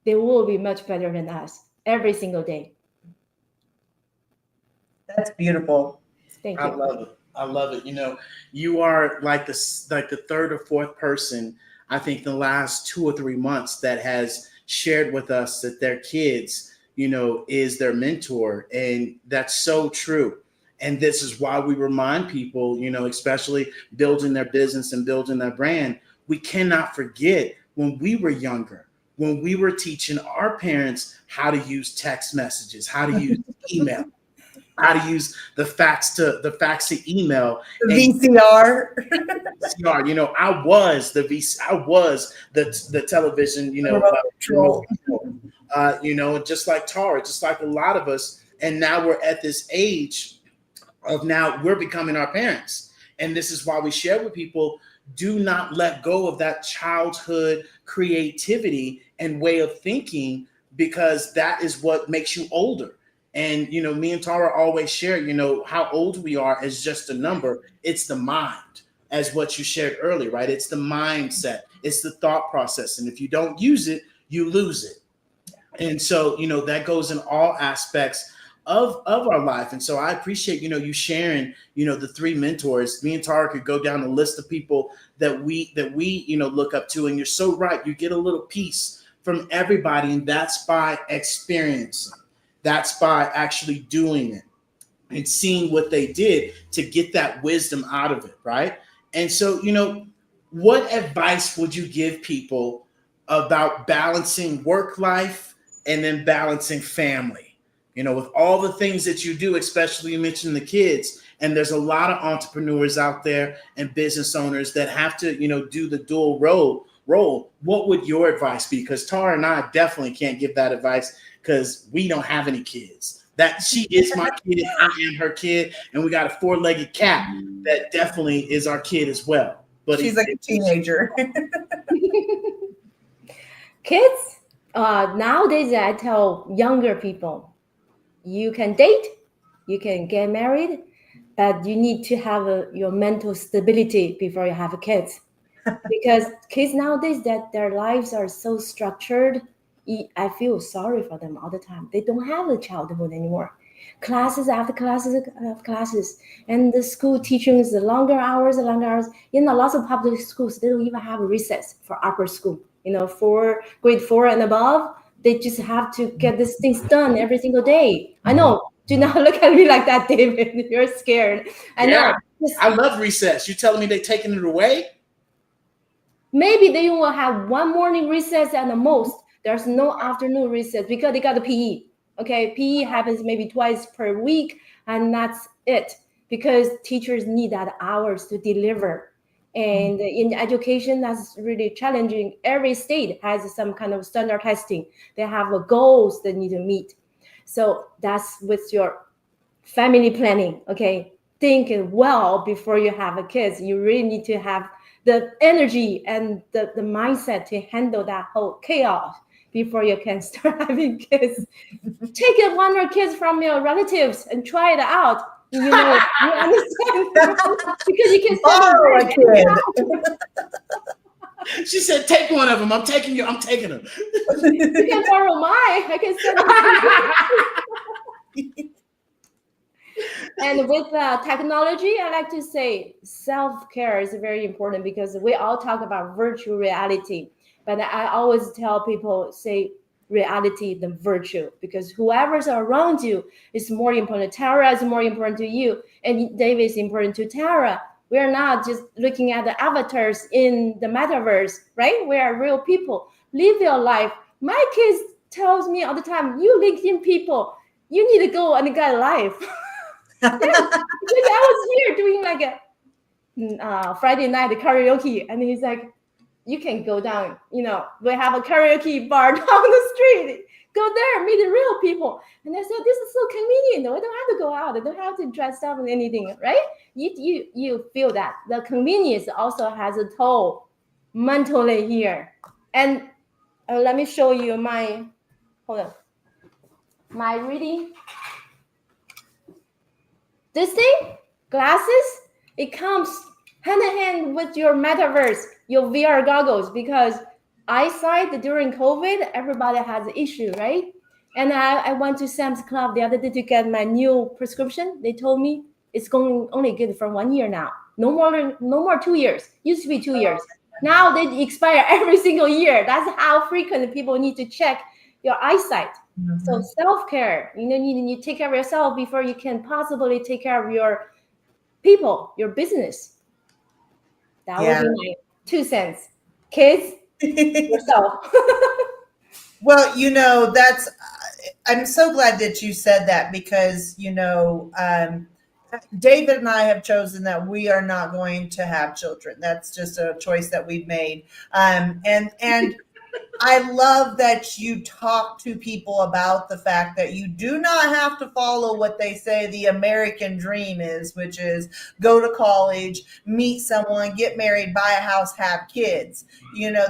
They will be much better than us every single day. That's beautiful. Thank you. I love it. You are like the third or fourth person, I think, in the last 2 or 3 months that has shared with us that their kids, is their mentor. And that's so true. And this is why we remind people, especially building their business and building their brand, we cannot forget when we were younger, when we were teaching our parents how to use text messages, how to use email, how to use the fax to email. The VCR. VCR. I was the television, Remote control. just like Tara, just like a lot of us. And now we're at this age of now we're becoming our parents. And this is why we share with people, do not let go of that childhood creativity and way of thinking, because that is what makes you older. And, me and Tara always share, how old we are is just a number. It's the mind, as what you shared earlier, right? It's the mindset. It's the thought process. And if you don't use it, you lose it. And so, that goes in all aspects of our life. And so I appreciate, you sharing, the 3 mentors. Me and Tara could go down a list of people that we, look up to. And you're so right. You get a little piece from everybody. And that's by experiencing. That's by actually doing it and seeing what they did to get that wisdom out of it. Right. And so, what advice would you give people about balancing work life and then balancing family? With all the things that you do, especially you mentioned the kids, and there's a lot of entrepreneurs out there and business owners that have to, do the dual role. What would your advice be? Because Tara and I definitely can't give that advice because we don't have any kids. That she is my kid, I am her kid, and we got a 4-legged cat that definitely is our kid as well. But she's like a teenager. Kids, nowadays I tell younger people, you can date, you can get married, but you need to have your mental stability before you have kids. Because kids nowadays, that their lives are so structured, I feel sorry for them all the time. They don't have a childhood anymore. Classes after classes after classes, and the school teaching is longer hours. In lots of public schools, they don't even have a recess for upper school. For grade 4 and above, they just have to get these things done every single day. I know. Do not look at me like that, David. You're scared. I know. I love recess. You telling me they're taking it away? Maybe they will have one morning recess at the most. There's no afternoon recess because they got the PE. Okay, PE happens maybe twice per week, and that's it. Because teachers need that hours to deliver. And in education, that's really challenging. Every state has some kind of standard testing. They have goals they need to meet. So that's with your family planning. Okay, think well before you have a kids. You really need to have the energy and the mindset to handle that whole chaos before you can start having kids. Take one or kids from your relatives and try it out. You know, you understand because you can Borrow a kid. She said, "Take one of them. I'm taking you. I'm taking them." You can borrow mine. I can send it to you. And with technology, I like to say self-care is very important because we all talk about virtual reality. But I always tell people, say reality than virtue, because whoever's around you is more important. Tara is more important to you, and David is important to Tara. We are not just looking at the avatars in the metaverse, right? We are real people. Live your life. My kids tells me all the time, you LinkedIn people, you need to go and get a life. Yeah, because I was here doing like a Friday night karaoke, and he's like, you can go down, you know, we have a karaoke bar down the street. Go there, meet the real people. And I said, this is so convenient. I don't have to go out. I don't have to dress up and anything, right? You feel that. The convenience also has a toll mentally here. And let me show you my reading. This thing, glasses, it comes hand in hand with your metaverse, your VR goggles, because eyesight during COVID, everybody has an issue, right? And I went to Sam's Club the other day to get my new prescription. They told me it's going only good for 1 year now. No more 2 years. Used to be 2 years. Now they expire every single year. That's how frequent people need to check your eyesight. Mm-hmm. So self-care, you know, you take care of yourself before you can possibly take care of your people, your business. That would be my 2 cents. Kids, yourself. Well, you know, I'm so glad that you said that because, you know, David and I have chosen that we are not going to have children. That's just a choice that we've made. And I love that you talk to people about the fact that you do not have to follow what they say the American dream is, which is go to college, meet someone, get married, buy a house, have kids. You know,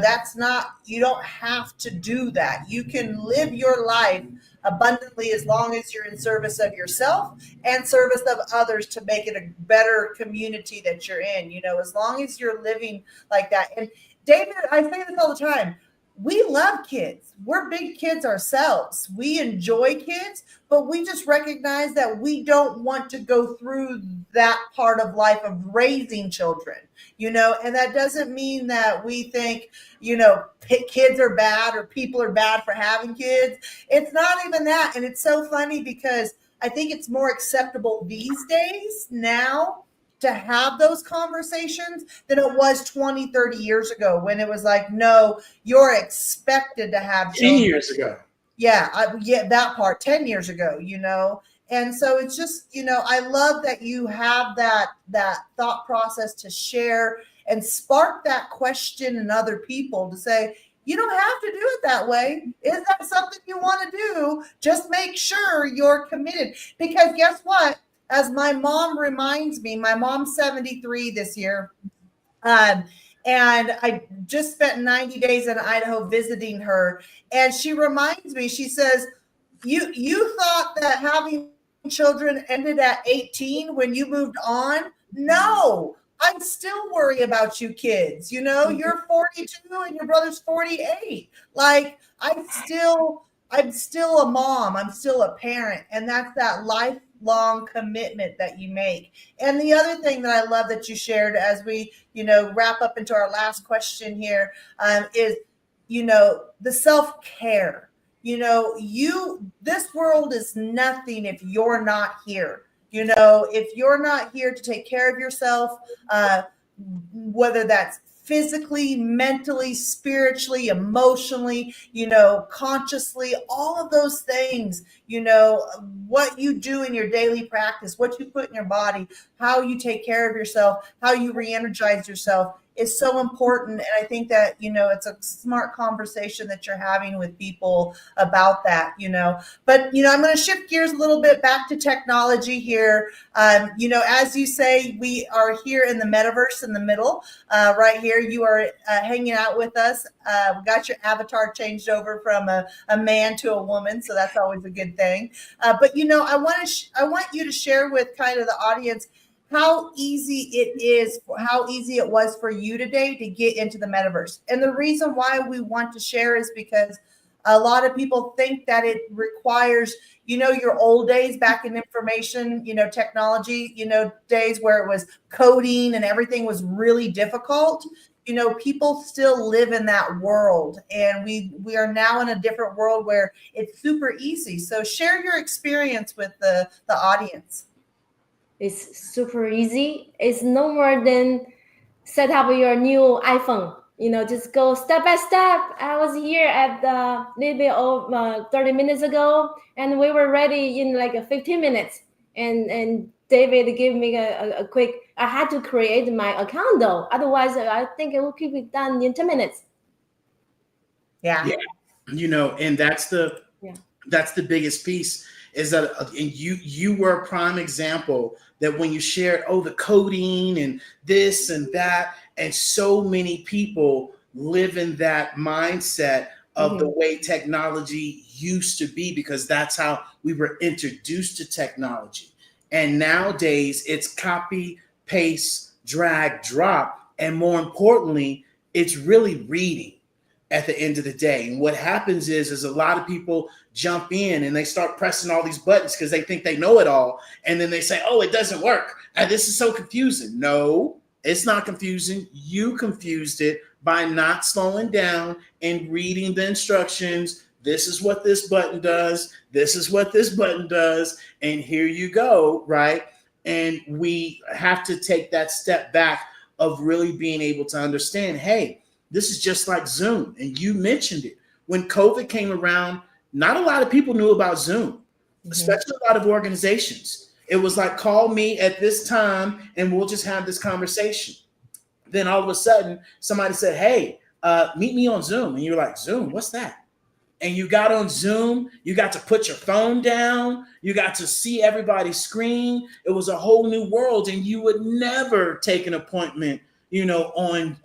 you don't have to do that. You can live your life abundantly as long as you're in service of yourself and service of others to make it a better community that you're in, you know, as long as you're living like that. And David, I say this all the time. We love kids. We're big kids ourselves. We enjoy kids, but we just recognize that we don't want to go through that part of life of raising children, you know, and that doesn't mean that we think, you know, kids are bad or people are bad for having kids. It's not even that. And it's so funny because I think it's more acceptable these days now to have those conversations than it was 20, 30 years ago when it was like, no, you're expected to have children. 10 years ago. Yeah, that part, 10 years ago, you know. And so it's just, you know, I love that you have that thought process to share and spark that question in other people to say, you don't have to do it that way. Is that something you want to do? Just make sure you're committed. Because guess what? As my mom reminds me, my mom's 73 this year. And I just spent 90 days in Idaho visiting her. And she reminds me, she says, you thought that having children ended at 18 when you moved on? No, I still worry about you kids. You know, you're 42 and your brother's 48. Like I'm still a mom. I'm still a parent. And that's that lifelong commitment that you make. And the other thing that I love that you shared as we, you know, wrap up into our last question here is, you know, the self-care. You know, this world is nothing if you're not here. You know, if you're not here to take care of yourself, whether that's physically, mentally, spiritually, emotionally, you know, consciously, all of those things, you know, what you do in your daily practice, what you put in your body, how you take care of yourself, how you re-energize yourself. is so important. And I think that, it's a smart conversation that you're having with people about that, But, I'm going to shift gears a little bit back to technology here. As you say, we are here in the metaverse in the middle, right here. You are hanging out with us. We got your avatar changed over from a man to a woman, so that's always a good thing. But, I want you to share with kind of the audience how easy it was for you today to get into the metaverse. And the reason why we want to share is because a lot of people think that it requires, your old days back in information, technology, days where it was coding and everything was really difficult. People still live in that world, and we are now in a different world where it's super easy. So share your experience with the audience. It's super easy. It's no more than set up your new iPhone. Just go step by step. I was here at the little bit of 30 minutes ago, and we were ready in like 15 minutes. And David gave me a quick. I had to create my account though. Otherwise, I think it would be done in 10 minutes. Yeah. And that's the biggest piece. Is that and you were a prime example that when you shared, the coding and this and that, and so many people live in that mindset of the way technology used to be, because that's how we were introduced to technology. And nowadays it's copy, paste, drag, drop, and more importantly, it's really reading at the end of the day. And what happens is a lot of people jump in and they start pressing all these buttons because they think they know it all. And then they say, it doesn't work. And this is so confusing. No, it's not confusing. You confused it by not slowing down and reading the instructions. This is what this button does. This is what this button does. And here you go, right? And we have to take that step back of really being able to understand, hey, this is just like Zoom. And you mentioned it. When COVID came around, not a lot of people knew about Zoom, especially a lot of organizations. It was like, call me at this time and we'll just have this conversation. Then all of a sudden, somebody said, hey, meet me on Zoom. And you're like, Zoom, what's that? And you got on Zoom, you got to put your phone down, you got to see everybody's screen. It was a whole new world, and you would never take an appointment, on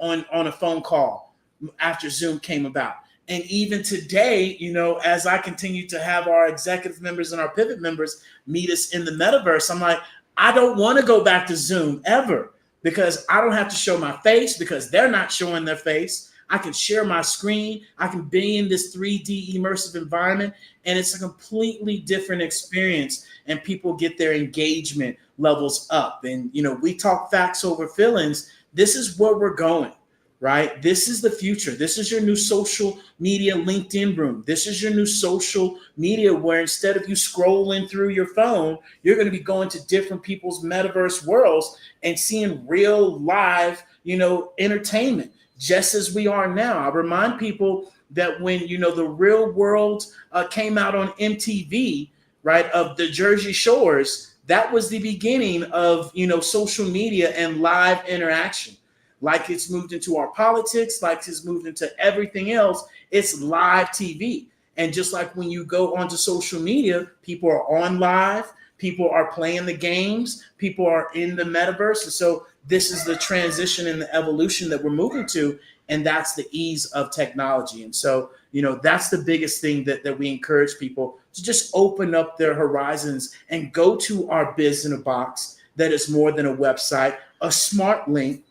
a phone call after Zoom came about. And even today, as I continue to have our executive members and our pivot members meet us in the metaverse, I'm like, I don't want to go back to Zoom ever, because I don't have to show my face, because they're not showing their face. I can share my screen. I can be in this 3D immersive environment, and it's a completely different experience, and people get their engagement levels up. And, we talk facts over feelings. This is where we're going, right? This is the future. This is your new social media LinkedIn room. This is your new social media where instead of you scrolling through your phone, you're going to be going to different people's metaverse worlds and seeing real live, entertainment, just as we are now. I remind people that when, the Real World came out on MTV, right, of the Jersey Shores, that was the beginning of, social media and live interaction. Like it's moved into our politics, like it's moved into everything else, it's live TV. And just like when you go onto social media, people are on live, people are playing the games, people are in the metaverse. And so this is the transition and the evolution that we're moving to. And that's the ease of technology. And so, that's the biggest thing that we encourage people to just open up their horizons and go to our Biz in a Box that is more than a website, a smart link,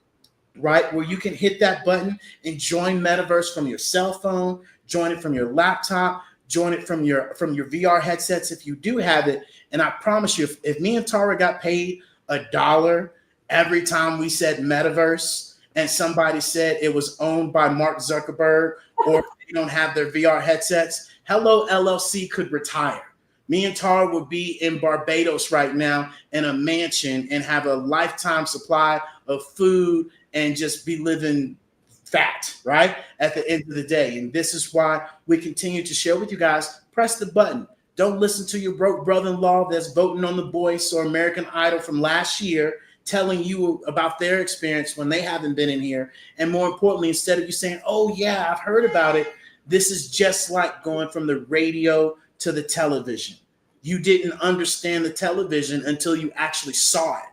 right, where you can hit that button and join Metaverse from your cell phone, join it from your laptop, join it from your VR headsets if you do have it. And I promise you, if me and Tara got paid $1 every time we said Metaverse and somebody said it was owned by Mark Zuckerberg, or they don't have their VR headsets, Hello LLC could retire. Me and Tara would be in Barbados right now in a mansion and have a lifetime supply of food and just be living fat, right, at the end of the day. And this is why we continue to share with you guys, press the button. Don't listen to your broke brother-in-law that's voting on The Voice or American Idol from last year. telling you about their experience when they haven't been in here. And more importantly, instead of you saying, oh yeah, I've heard about it, this is just like going from the radio to the television. You didn't understand the television until you actually saw it.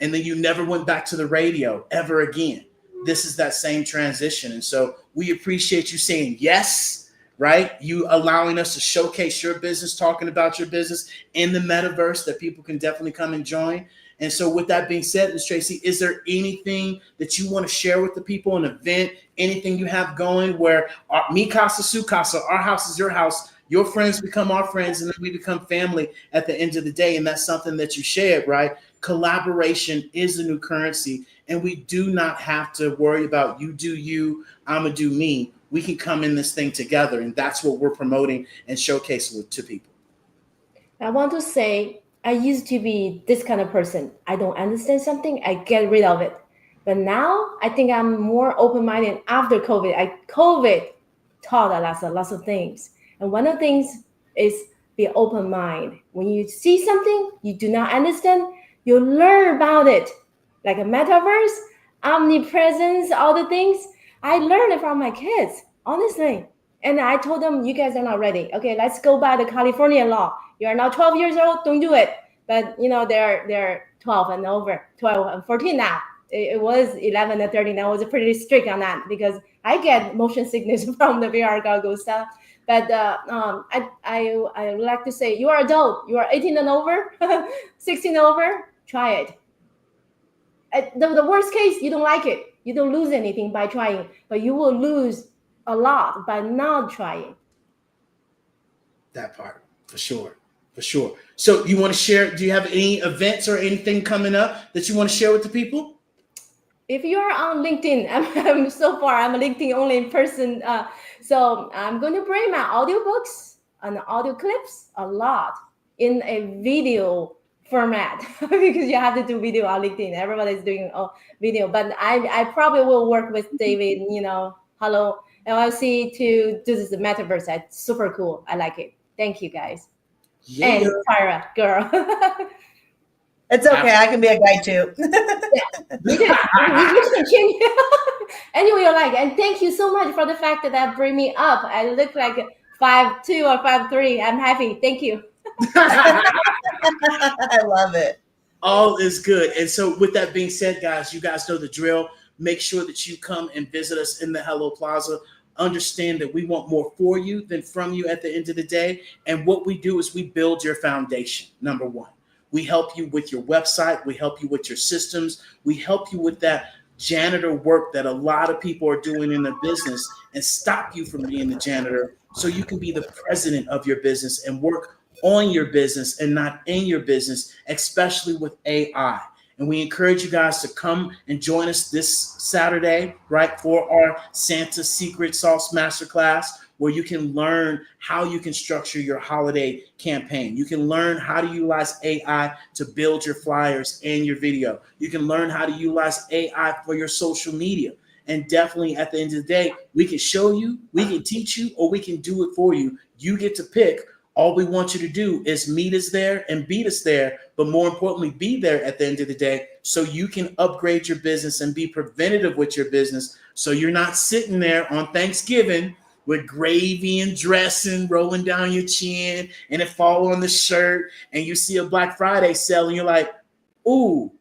And then you never went back to the radio ever again. This is that same transition. And so we appreciate you saying yes, right? You allowing us to showcase your business, talking about your business in the metaverse that people can definitely come and join. And so with that being said, Ms. Tracy, is there anything that you want to share with the people, an event, anything you have going where mi casa, su casa, our house is your house, your friends become our friends, and then we become family at the end of the day. And that's something that you shared, right? Collaboration is the new currency, and we do not have to worry about you do you, I'm gonna do me. We can come in this thing together, and that's what we're promoting and showcasing to people. I want to say, I used to be this kind of person. I don't understand something, I get rid of it. But now I think I'm more open-minded after COVID. COVID taught us lots of things. And one of the things is be open mind. When you see something you do not understand, you learn about it. Like a metaverse, omnipresence, all the things. I learned it from my kids, honestly. And I told them, you guys are not ready. Okay, let's go by the California law. You are now 12 years old, don't do it. But they're 12 and over, 12 and 14 now. It was 11 and 13. I was pretty strict on that because I get motion sickness from the VR goggle stuff. But I would like to say, you are adult, you are 18 and over, 16 over, try it. The worst case, you don't like it. You don't lose anything by trying, but you will lose a lot by not trying. That part, for sure. For sure. So you want to share, do you have any events or anything coming up that you want to share with the people? If you're on LinkedIn, I'm so far, I'm a LinkedIn only person. So I'm going to bring my audiobooks and audio clips a lot in a video format because you have to do video on LinkedIn. Everybody's doing video, but I probably will work with David, Hello LLC to do this metaverse. That's super cool. I like it. Thank you guys. Yeah. And Tyra, girl. It's okay. I can be a guy too. Yeah, you can change. Anyway, and thank you so much for the fact that bring me up. I look like 5'2" or 5'3". I'm happy. Thank you. I love it. All is good. And so with that being said, guys, you guys know the drill. Make sure that you come and visit us in the Hello Plaza. Understand that we want more for you than from you at the end of the day. And what we do is we build your foundation, number one. We help you with your website. We help you with your systems. We help you with that janitor work that a lot of people are doing in their business and stop you from being the janitor so you can be the president of your business and work on your business and not in your business, especially with AI. And we encourage you guys to come and join us this Saturday, right, for our Santa Secret Sauce Masterclass, where you can learn how you can structure your holiday campaign. You can learn how to utilize AI to build your flyers and your video. You can learn how to utilize AI for your social media. And definitely at the end of the day, we can show you, we can teach you, or we can do it for you. You get to pick. All we want you to do is meet us there and beat us there, but more importantly, be there at the end of the day so you can upgrade your business and be preventative with your business so you're not sitting there on Thanksgiving with gravy and dressing rolling down your chin and it fall on the shirt and you see a Black Friday sale and you're like, ooh,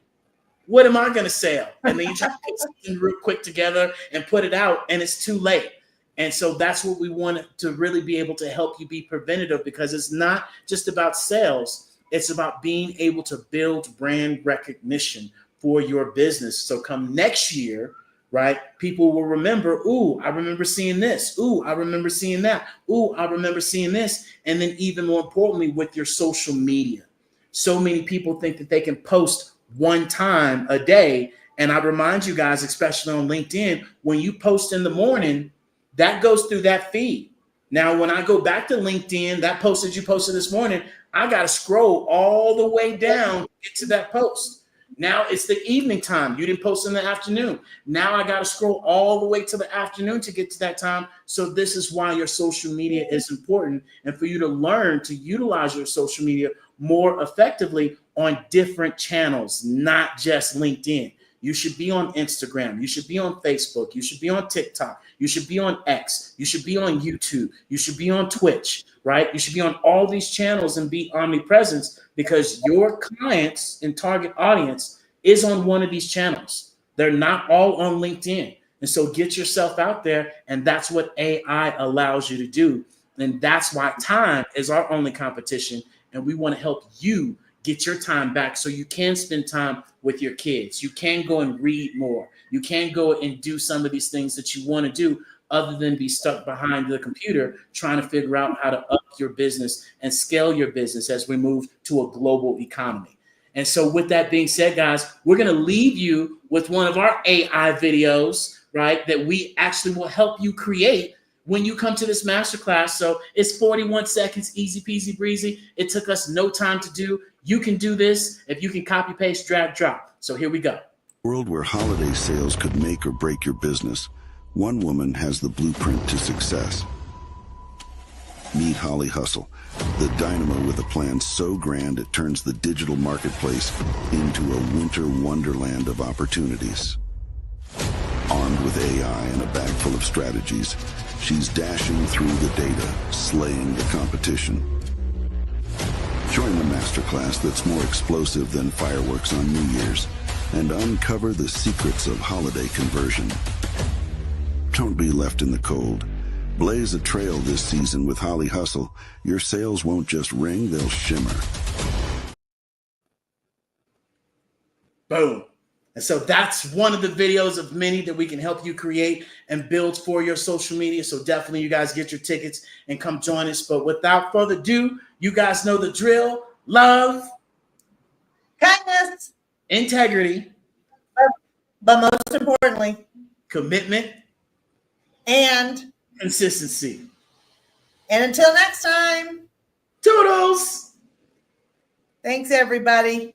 what am I going to sell? And then you try to put something real quick together and put it out and it's too late. And so that's what we want to really be able to help you be preventative, because it's not just about sales. It's about being able to build brand recognition for your business. So come next year, right, people will remember, ooh, I remember seeing this. Ooh, I remember seeing that. Ooh, I remember seeing this. And then even more importantly, with your social media. So many people think that they can post one time a day. And I remind you guys, especially on LinkedIn, when you post in the morning, that goes through that feed. Now, when I go back to LinkedIn, that post that you posted this morning, I got to scroll all the way down to get to that post. Now it's the evening time. You didn't post in the afternoon. Now I got to scroll all the way to the afternoon to get to that time. So this is why your social media is important, and for you to learn to utilize your social media more effectively on different channels, not just LinkedIn. You should be on Instagram. You should be on Facebook. You should be on TikTok. You should be on X. You should be on YouTube. You should be on Twitch, right? You should be on all these channels and be omnipresent, because your clients and target audience is on one of these channels. They're not all on LinkedIn. And so get yourself out there, and that's what AI allows you to do. And that's why time is our only competition, and we want to help you get your time back so you can spend time with your kids. You can go and read more. You can go and do some of these things that you want to do other than be stuck behind the computer trying to figure out how to up your business and scale your business as we move to a global economy. And so with that being said, guys, we're going to leave you with one of our AI videos, right, that we actually will help you create when you come to this masterclass. So it's 41 seconds, easy peasy breezy. It took us no time to do. You can do this if you can copy, paste, drag, drop. So here we go. World where holiday sales could make or break your business, one woman has the blueprint to success. Meet Holly Hustle, the dynamo with a plan so grand it turns the digital marketplace into a winter wonderland of opportunities. Armed with AI and a bag full of strategies, she's dashing through the data, slaying the competition. Join the masterclass that's more explosive than fireworks on New Year's and uncover the secrets of holiday conversion. Don't be left in the cold. Blaze a trail this season with Holly Hustle. Your sales won't just ring, they'll shimmer. Boom. And so that's one of the videos of many that we can help you create and build for your social media. So definitely you guys get your tickets and come join us. But without further ado, you guys know the drill. Love, Kindness, integrity, but most importantly, commitment, and consistency. until next time, Toodles. thanks everybody.